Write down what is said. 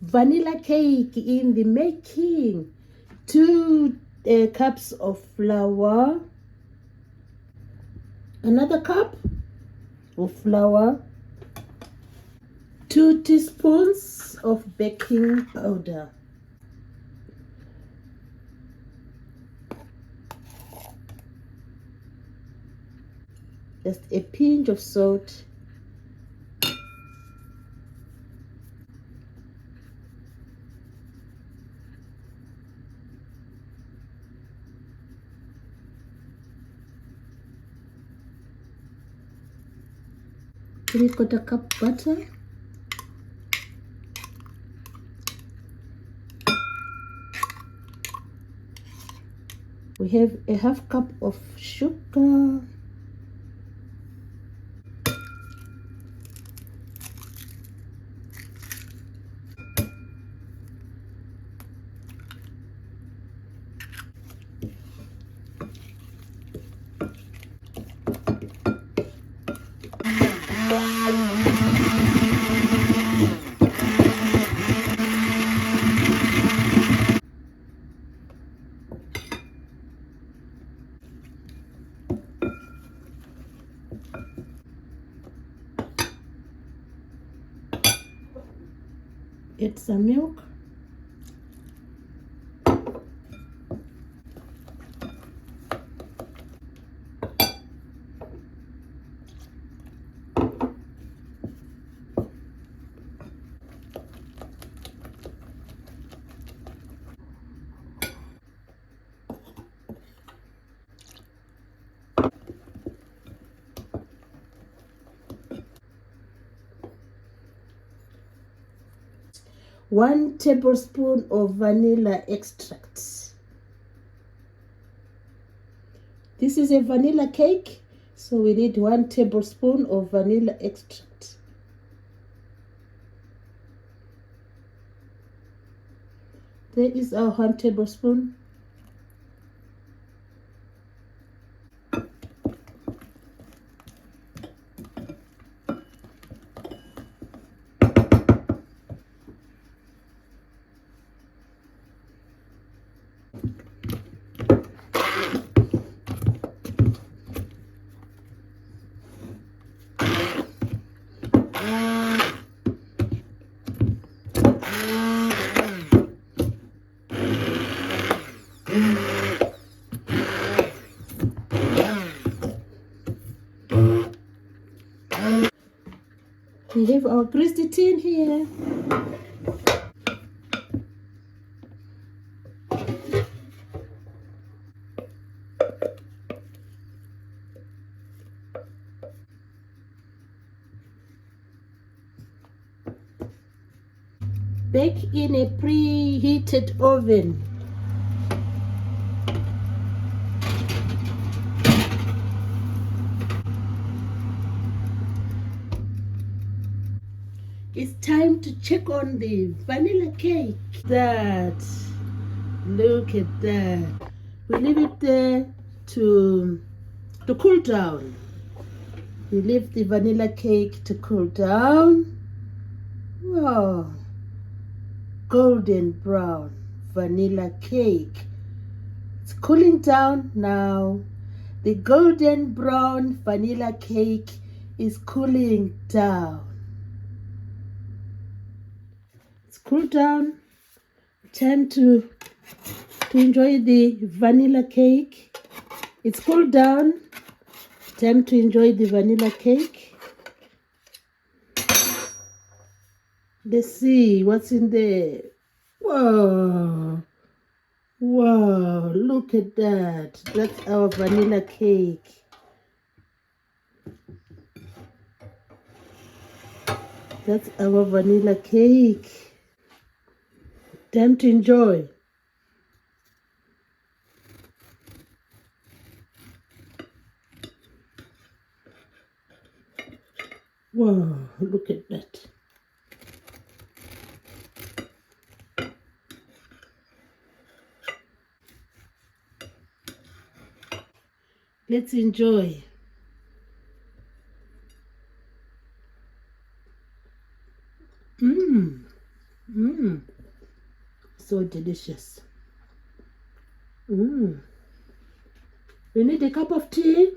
vanilla cake in the making. 2 cups of flour, another cup of flour, 2 teaspoons of baking powder, just a pinch of salt, three-quarter cup butter, we have a half cup of sugar, add some milk, one tablespoon of vanilla extract. This is a vanilla cake, so we need 1 tablespoon of vanilla extract. There is our 1 tablespoon. We have our greased tin here. Bake in a preheated oven. It's time to check on the vanilla cake. Look at that. We leave it there to cool down. We leave the vanilla cake to cool down. Wow, golden brown vanilla cake. It's cooling down now. The golden brown vanilla cake is cooling down. It's cooled down. Time to enjoy the vanilla cake. It's cooled down. Time to enjoy the vanilla cake. Let's see what's in there. Whoa. Wow, look at that. That's our vanilla cake. That's our vanilla cake. Time to enjoy. Wow, look at that. Let's enjoy. Mmm. So delicious. Mmm. You need a cup of tea?